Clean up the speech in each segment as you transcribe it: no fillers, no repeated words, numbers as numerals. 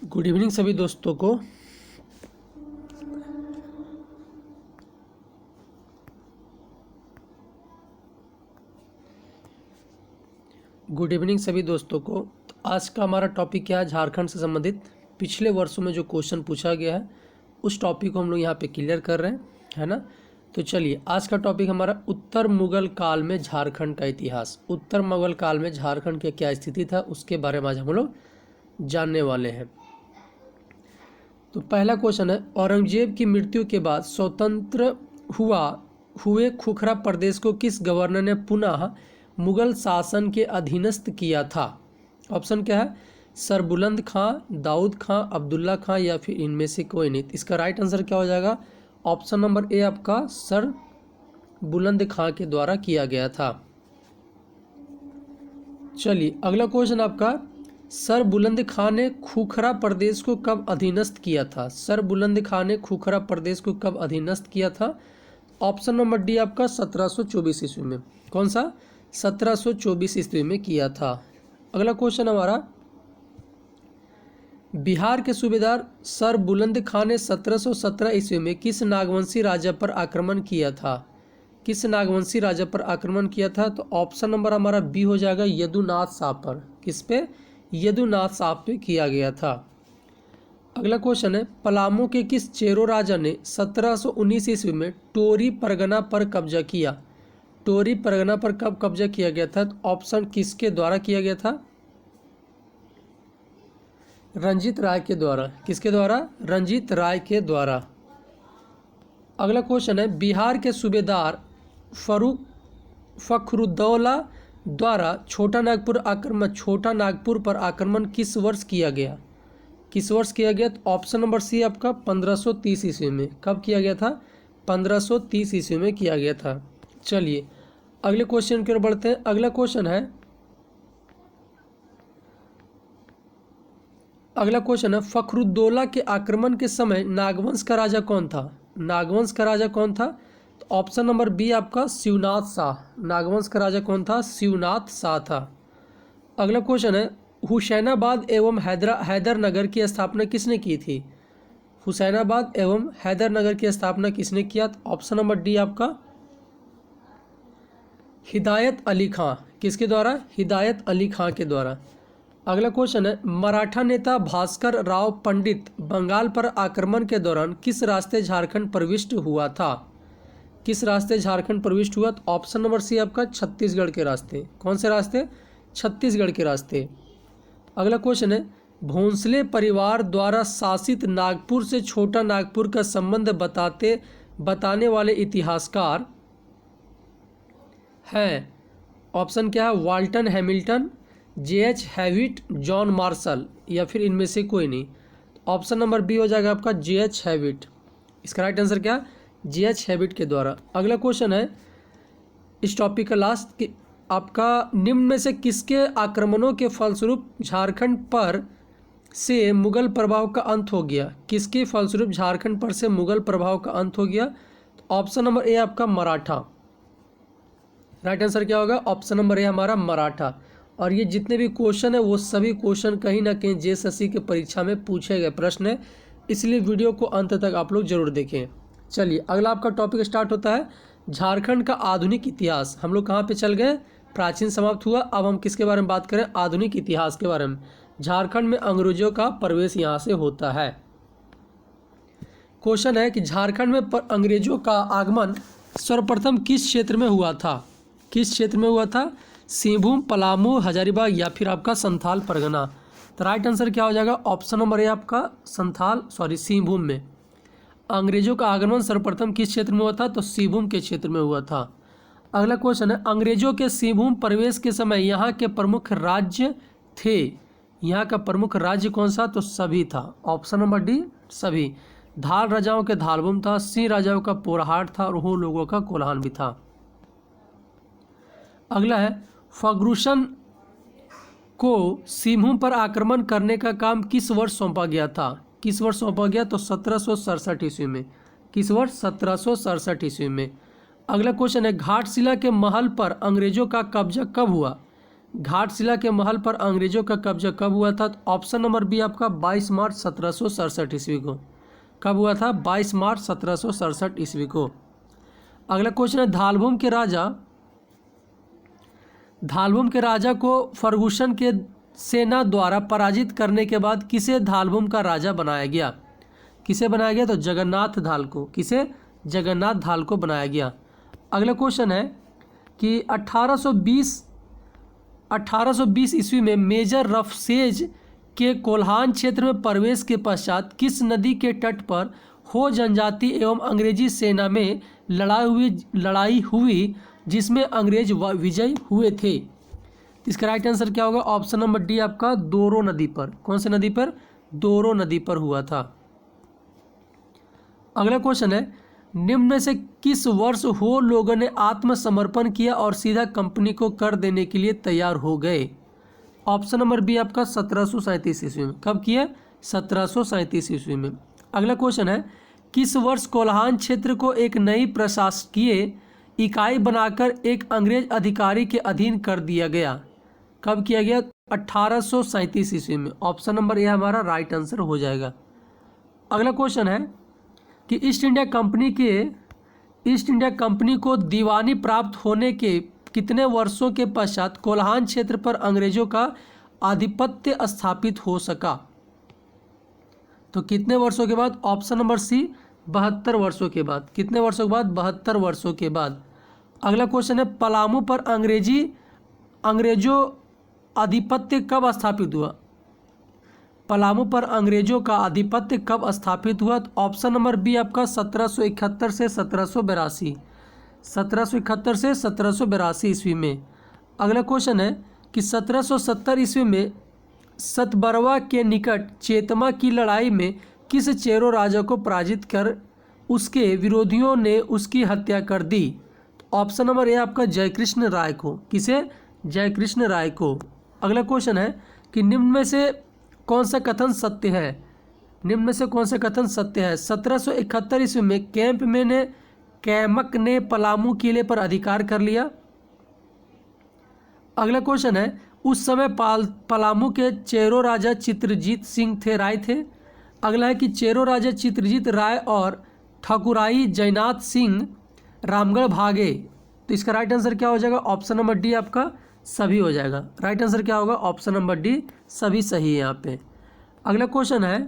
Good evening सभी दोस्तों को। गुड इवनिंग सभी दोस्तों को। तो आज का हमारा टॉपिक क्या है? झारखंड से संबंधित पिछले वर्षों में जो क्वेश्चन पूछा गया है उस टॉपिक को हम लोग यहाँ पे क्लियर कर रहे हैं, है ना। तो चलिए, आज का टॉपिक हमारा उत्तर मुगल काल में झारखंड का इतिहास। उत्तर मुगल काल में झारखंड की क्या स्थिति था उसके बारे में आज हम लोग जानने वाले हैं। तो पहला क्वेश्चन है, औरंगजेब की मृत्यु के बाद स्वतंत्र हुए खुखरा प्रदेश को किस गवर्नर ने पुनः मुगल शासन के अधीनस्थ किया था? ऑप्शन क्या है? सर बुलंद खां, दाऊद खां, अब्दुल्ला खां या फिर इनमें से कोई नहीं। इसका राइट आंसर क्या हो जाएगा? ऑप्शन नंबर ए आपका सर बुलंद खां के द्वारा किया गया था। चलिए, अगला क्वेश्चन आपका, सर बुलंद खां ने खुखरा प्रदेश को कब अधीनस्थ किया था? सर बुलंद खां ने खुखरा प्रदेश को कब अधीनस्थ किया था? ऑप्शन नंबर डी आपका 1724 ईस्वी में। कौन सा? 1724 ईस्वी में किया था। अगला क्वेश्चन हमारा, बिहार के सूबेदार सर बुलंद खां ने 1717 ईस्वी में किस नागवंशी राजा पर आक्रमण किया था? किस नागवंशी राजा पर आक्रमण किया था? तो ऑप्शन नंबर हमारा बी हो जाएगा यदुनाथ शाह पर। किस पे? यदुनाथ शाह पे किया गया था। अगला क्वेश्चन है, पलामू के किस चेरो राजा ने 1719 ईस्वी में टोरी परगना पर कब्जा किया? टोरी परगना पर कब कब्जा किया गया था? तो ऑप्शन किसके द्वारा किया गया था? रंजीत राय के द्वारा। किसके द्वारा? रंजीत राय के द्वारा। अगला क्वेश्चन है, बिहार के सूबेदार फखरुद्दौला द्वारा छोटा नागपुर पर आक्रमण किस वर्ष किया गया? किस वर्ष किया गया? तो ऑप्शन नंबर सी आपका 1530 ईस्वी में। कब किया गया था? 1530 ईस्वी में किया गया था। चलिए, अगले क्वेश्चन की ओर बढ़ते हैं। अगला क्वेश्चन है, फखरुद्दौला के आक्रमण के समय नागवंश का राजा कौन था? नागवंश का राजा कौन था? तो ऑप्शन नंबर बी आपका शिवनाथ शाह। नागवंश का राजा कौन था? शिवनाथ शाह था। अगला क्वेश्चन है, हुसैनाबाद एवं हैदरनगर की स्थापना किसने की थी? हुसैनाबाद एवं हैदरनगर की स्थापना किसने किया? तो ऑप्शन नंबर डी आपका हिदायत अली खां। किसके द्वारा? हिदायत अली खां के द्वारा। अगला क्वेश्चन है, मराठा नेता भास्कर राव पंडित बंगाल पर आक्रमण के दौरान किस रास्ते झारखंड प्रविष्ट हुआ था? किस रास्ते झारखंड प्रविष्ट हुआ? तो ऑप्शन नंबर सी आपका छत्तीसगढ़ के रास्ते। कौन से रास्ते? छत्तीसगढ़ के रास्ते। अगला क्वेश्चन है, भोंसले परिवार द्वारा शासित नागपुर से छोटा नागपुर का संबंध बताने वाले इतिहासकार हैं? ऑप्शन क्या है? Walton Hamilton, J.H. Hewitt, John Marshall या फिर इनमें से कोई नहीं। ऑप्शन नंबर बी हो जाएगा आपका J.H. हैविट। इसका राइट आंसर क्या? J.H. हैविट के द्वारा। अगला क्वेश्चन है इस टॉपिक का लास्ट कि आपका निम्न में से किसके आक्रमणों के फलस्वरूप झारखंड पर से मुगल प्रभाव का अंत हो गया? किसके फलस्वरूप झारखंड पर से मुगल प्रभाव का अंत हो गया? तो ऑप्शन नंबर ए आपका मराठा। राइट आंसर क्या होगा? ऑप्शन नंबर ए हमारा मराठा। और ये जितने भी क्वेश्चन है वो सभी क्वेश्चन कहीं ना कहीं JSSC के परीक्षा में पूछे गए प्रश्न है, इसलिए वीडियो को अंत तक आप लोग जरूर देखें। चलिए, अगला आपका टॉपिक स्टार्ट होता है झारखंड का आधुनिक इतिहास। हम लोग कहाँ पे चल गए? प्राचीन समाप्त हुआ। अब हम किसके बारे में बात करें? आधुनिक इतिहास के बारे में। झारखंड में अंग्रेजों का प्रवेश यहाँ से होता है। क्वेश्चन है कि झारखंड में अंग्रेजों का आगमन सर्वप्रथम किस क्षेत्र में हुआ था? किस क्षेत्र में हुआ था? सिंहभूम, पलामू, हजारीबाग या फिर आपका संथाल परगना। तो राइट आंसर क्या हो जाएगा? ऑप्शन नंबर ए आपका सिंहभूम में। अंग्रेजों का आगमन सर्वप्रथम किस क्षेत्र में हुआ था? तो सिंहभूम के क्षेत्र में हुआ था। अगला क्वेश्चन है, अंग्रेजों के सिंहभूम प्रवेश के समय यहाँ के प्रमुख राज्य थे। यहाँ का प्रमुख राज्य कौन सा? तो सभी था। ऑप्शन नंबर डी सभी। धाल राजाओं के धालभूम था, सिंह राजाओं का पोरहाट था और हो लोगों का कोल्हान भी था। अगला है, फर्गुसन को सिंहभूम पर आक्रमण करने का काम किस वर्ष सौंपा गया था? किस वर्ष सौंपा गया? तो 1767 ईस्वी में। किस वर्ष? 1767 ईस्वी में। अगला क्वेश्चन है, घाटशिला के महल पर अंग्रेजों का कब्जा कब हुआ? घाटशिला के महल पर अंग्रेजों का कब्जा कब हुआ था? तो ऑप्शन नंबर बी आपका 22 मार्च 1767 ईस्वी को। कब हुआ था? 22 मार्च 1767 ईस्वी को। अगला क्वेश्चन है, धालभूम के राजा को फर्गुसन के सेना द्वारा पराजित करने के बाद किसे धालभूम का राजा बनाया गया? किसे बनाया गया? तो जगन्नाथ धाल को। किसे? जगन्नाथ धाल को बनाया गया। अगला क्वेश्चन है कि 1820 ईस्वी में मेजर रफसेज के कोल्हान क्षेत्र में प्रवेश के पश्चात किस नदी के तट पर हो जनजाति एवं अंग्रेजी सेना में लड़ाई हुई जिसमें अंग्रेज विजयी हुए थे? इसका राइट आंसर क्या होगा? ऑप्शन नंबर डी आपका दोरो नदी पर। कौन सी नदी पर? दोरो नदी पर हुआ था। अगला क्वेश्चन है, निम्न में से किस वर्ष हो लोगों ने आत्मसमर्पण किया और सीधा कंपनी को कर देने के लिए तैयार हो गए? ऑप्शन नंबर बी आपका 1737 ईस्वी में। कब किया? 1737 ईस्वी में। अगला क्वेश्चन है, किस वर्ष कोल्हान क्षेत्र को एक नई प्रशासकीय इकाई बनाकर एक अंग्रेज अधिकारी के अधीन कर दिया गया? कब किया गया? 1837 ईस्वी में। ऑप्शन नंबर ए हमारा राइट आंसर हो जाएगा। अगला क्वेश्चन है कि ईस्ट इंडिया कंपनी को दीवानी प्राप्त होने के कितने वर्षों के पश्चात कोल्हान क्षेत्र पर अंग्रेजों का आधिपत्य स्थापित हो सका? तो कितने वर्षों के बाद? ऑप्शन नंबर सी 72 वर्षों के बाद। कितने वर्षों के बाद? 72 वर्षों के बाद। अगला क्वेश्चन है, पलामू पर अंग्रेजों आधिपत्य कब स्थापित हुआ? पलामू पर अंग्रेजों का आधिपत्य कब स्थापित हुआ? तो ऑप्शन नंबर बी आपका 1771 से 1782। 1771 से 1782 ईस्वी में। अगला क्वेश्चन है कि 1770 ईस्वी में सतबरवा के निकट चेतमा की लड़ाई में किस चेरो राजा को पराजित कर उसके विरोधियों ने उसकी हत्या कर दी? तो ऑप्शन नंबर ए आपका जयकृष्ण राय को। किसे? जयकृष्ण राय को। अगला क्वेश्चन है कि निम्न में से कौन सा कथन सत्य है? निम्न में से कौन सा कथन सत्य है? 1771 ईस्वी में कैमक ने पलामू किले पर अधिकार कर लिया। अगला क्वेश्चन है, उस समय पलामू के चेरो राजा चित्रजीत सिंह राय थे। अगला है कि चेरो राजा चित्रजीत राय और ठाकुराई जयनाथ सिंह रामगढ़ भागे। तो इसका राइट आंसर क्या हो जाएगा? ऑप्शन नंबर डी आपका सभी हो जाएगा। राइट आंसर क्या होगा? ऑप्शन नंबर डी सभी सही है यहाँ पे। अगला क्वेश्चन है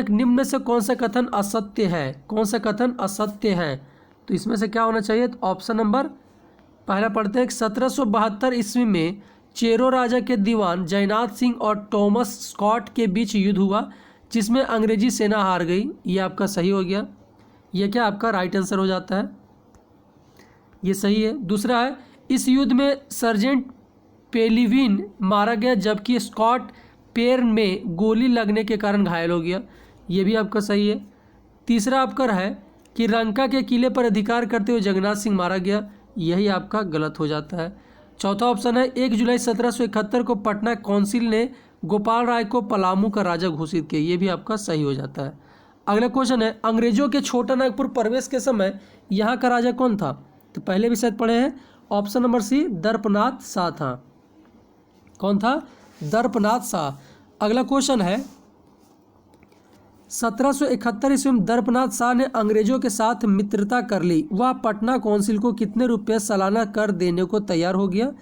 निम्न में से कौन सा कथन असत्य है? कौन सा कथन असत्य है? तो इसमें से क्या होना चाहिए? तो ऑप्शन नंबर पहला पढ़ते हैं, 1772 ईस्वी में चेरो राजा के दीवान जयनाथ सिंह और टॉमस स्कॉट के बीच युद्ध हुआ जिसमें अंग्रेजी सेना हार गई। ये आपका सही हो गया। ये क्या आपका राइट आंसर हो जाता है? ये सही है। दूसरा है, इस युद्ध में सर्जेंट पेलिविन मारा गया जबकि स्कॉट पैर में गोली लगने के कारण घायल हो गया। ये भी आपका सही है। तीसरा आपका है कि रंका के किले पर अधिकार करते हुए जगन्नाथ सिंह मारा गया। यही आपका गलत हो जाता है। चौथा ऑप्शन है, 1 जुलाई 1771 को पटना काउंसिल ने गोपाल राय को पलामू का राजा घोषित किया। ये भी आपका सही हो जाता है। अगला क्वेश्चन है, अंग्रेजों के छोटा नागपुर प्रवेश के समय यहाँ का राजा कौन था? तो पहले भी शायद पढ़े हैं। Option number C Darpnath Shah था। कौन था? दर्पनाथ शाह। अगला क्वेश्चन है, 1771 ईस्वी में दर्पनाथ शाह ने अंग्रेजों के साथ मित्रता कर ली। वह पटना काउंसिल को कितने रुपये सालाना कर देने को तैयार हो गया?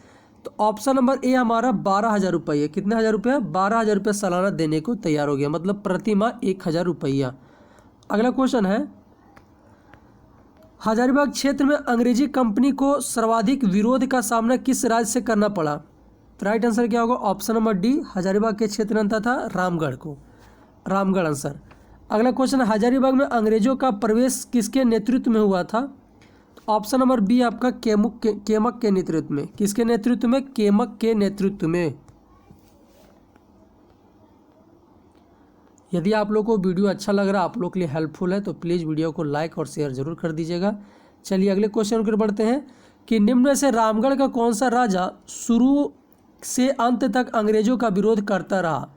तो ऑप्शन नंबर ए हमारा 12,000 रुपये। कितने हज़ार रुपये? 12,000 रुपये सालाना देने को तैयार हो गया, मतलब प्रति माह 1,000 रुपया। अगला क्वेश्चन है, हजारीबाग क्षेत्र में अंग्रेजी कंपनी को सर्वाधिक विरोध का सामना किस राज्य से करना पड़ा? तो राइट आंसर क्या होगा? ऑप्शन नंबर डी हजारीबाग के क्षेत्र में था रामगढ़ को। रामगढ़ आंसर। अगला क्वेश्चन है, हजारीबाग में अंग्रेजों का प्रवेश किसके नेतृत्व में हुआ था? तो ऑप्शन नंबर बी आपका केमक के नेतृत्व में। किसके नेतृत्व में? केमक के नेतृत्व में। यदि आप लोग को वीडियो अच्छा लग रहा है, आप लोग के लिए हेल्पफुल है, तो प्लीज़ वीडियो को लाइक और शेयर जरूर कर दीजिएगा। चलिए अगले क्वेश्चन पर बढ़ते हैं कि निम्न में से रामगढ़ का कौन सा राजा शुरू से अंत तक अंग्रेजों का विरोध करता रहा?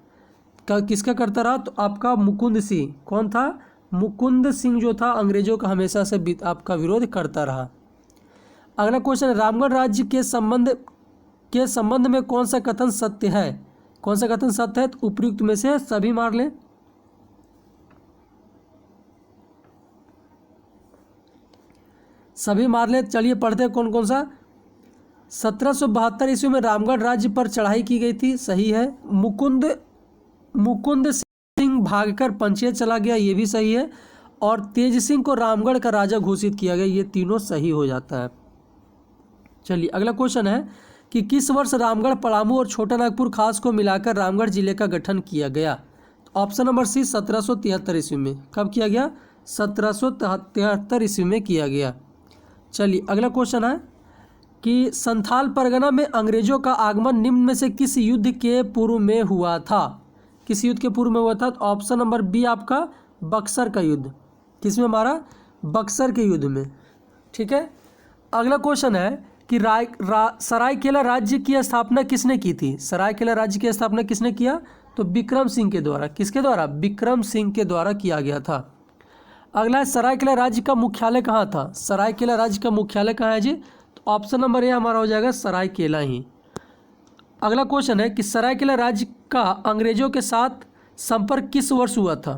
किसका करता रहा? तो आपका मुकुंद सिंह। कौन था? मुकुंद सिंह जो था अंग्रेजों का हमेशा से आपका विरोध करता रहा। अगला क्वेश्चन है, रामगढ़ राज्य के संबंध में कौन सा कथन सत्य है? कौन सा कथन सत्य है? तो उपयुक्त में से सभी मार ले। सभी मार ले। चलिए पढ़ते हैं कौन कौन सा। 1772 ईस्वी में रामगढ़ राज्य पर चढ़ाई की गई थी, सही है। मुकुंद सिंह भागकर पंचेत चला गया, ये भी सही है। और तेज सिंह को रामगढ़ का राजा घोषित किया गया, ये तीनों सही हो जाता है। चलिए अगला क्वेश्चन है कि किस वर्ष रामगढ़, पलामू और छोटा नागपुर खास को मिलाकर रामगढ़ जिले का गठन किया गया? ऑप्शन नंबर सी 1773 ईस्वी में। कब किया गया? 1773 ईस्वी में किया गया। चलिए अगला क्वेश्चन है कि संथाल परगना में अंग्रेजों का आगमन निम्न में से किस युद्ध के पूर्व में हुआ था? किस युद्ध के पूर्व में हुआ था? तो ऑप्शन नंबर बी आपका बक्सर का युद्ध। किसमें मारा? बक्सर के युद्ध में। ठीक है। अगला क्वेश्चन है कि सरायकेला राज्य की स्थापना किसने की थी? सरायकेला राज्य की स्थापना किसने किया? तो विक्रम सिंह के द्वारा। किसके द्वारा? विक्रम सिंह के द्वारा किया गया था। अगला है, सरायकेला राज्य का मुख्यालय कहाँ था? सरायकेला राज्य का मुख्यालय कहाँ है जी? तो ऑप्शन नंबर ए हमारा हो जाएगा सरायकेला ही। अगला क्वेश्चन है कि सरायकेला राज्य का अंग्रेजों के साथ संपर्क किस वर्ष हुआ था?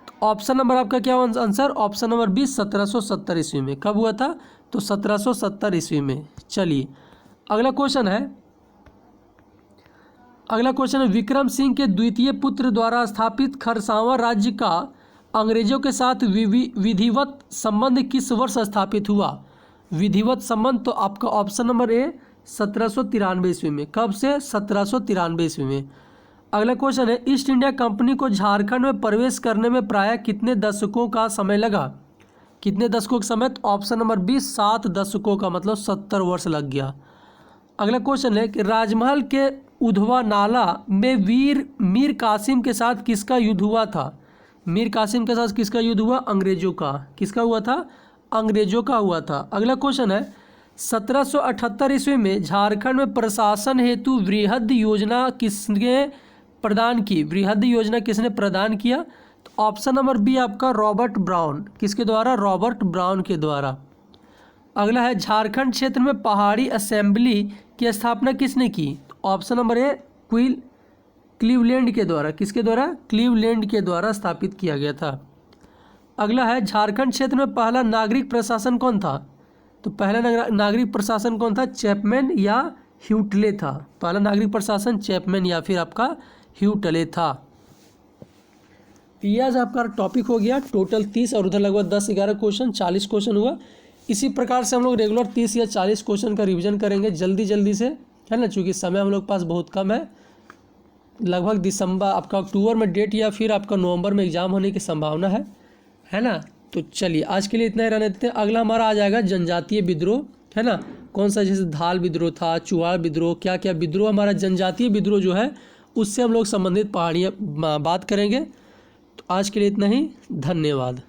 तो ऑप्शन नंबर आपका क्या आंसर? ऑप्शन नंबर बी 1770 ईस्वी में। कब हुआ था? तो 1770 ईस्वी में। चलिए अगला क्वेश्चन है विक्रम सिंह के द्वितीय पुत्र द्वारा स्थापित खरसावां राज्य का अंग्रेजों के साथ विधिवत संबंध किस वर्ष स्थापित हुआ? विधिवत संबंध तो आपका ऑप्शन नंबर ए 1793 ईस्वी में। कब से? 1793 ईस्वी में। अगला क्वेश्चन है, ईस्ट इंडिया कंपनी को झारखंड में प्रवेश करने में प्रायः कितने दशकों का समय लगा? कितने दशकों का समय? तो ऑप्शन नंबर बी 7 दशकों का, मतलब 70 वर्ष लग गया। अगला क्वेश्चन है कि राजमहल के उधवा नाला में मीर कासिम के साथ किसका युद्ध हुआ था? मीर कासिम के साथ किसका युद्ध हुआ? अंग्रेजों का। किसका हुआ था? अंग्रेजों का हुआ था। अगला क्वेश्चन है, 1778 ईस्वी में झारखंड में प्रशासन हेतु वृहद योजना किसने प्रदान की? वृहद योजना किसने प्रदान किया? तो ऑप्शन नंबर बी आपका रॉबर्ट ब्राउन। किसके द्वारा? रॉबर्ट ब्राउन के द्वारा। अगला है, झारखंड क्षेत्र में पहाड़ी असेंबली की स्थापना किसने की? तो ऑप्शन नंबर ए क्लीवलैंड के द्वारा। किसके द्वारा? क्लीवलैंड के द्वारा स्थापित किया गया था। अगला है, झारखंड क्षेत्र में पहला नागरिक प्रशासन कौन था? तो पहला नागरिक प्रशासन कौन था? चैपमैन या ह्यूटले था। पहला नागरिक प्रशासन चैपमैन या फिर आपका ह्यूटले था। ये आज आपका टॉपिक हो गया टोटल 30 और उधर लगभग 10-11 क्वेश्चन, 40 क्वेश्चन हुआ। इसी प्रकार से हम लोग रेगुलर 30 या 40 क्वेश्चन का रिवीजन करेंगे जल्दी से, है ना, चूँकि समय हम लोग पास बहुत कम है। लगभग दिसंबर, आपका अक्टूबर में डेट या फिर आपका नवंबर में एग्ज़ाम होने की संभावना है ना। तो चलिए आज के लिए इतना ही रहने देते हैं। अगला हमारा आ जाएगा जनजातीय विद्रोह, है ना, कौन सा, जैसे धाल विद्रोह था, चुहार विद्रोह, क्या क्या विद्रोह, हमारा जनजातीय विद्रोह जो है उससे हम लोग संबंधित पहाड़ियाँ बात करेंगे। तो आज के लिए इतना ही, धन्यवाद।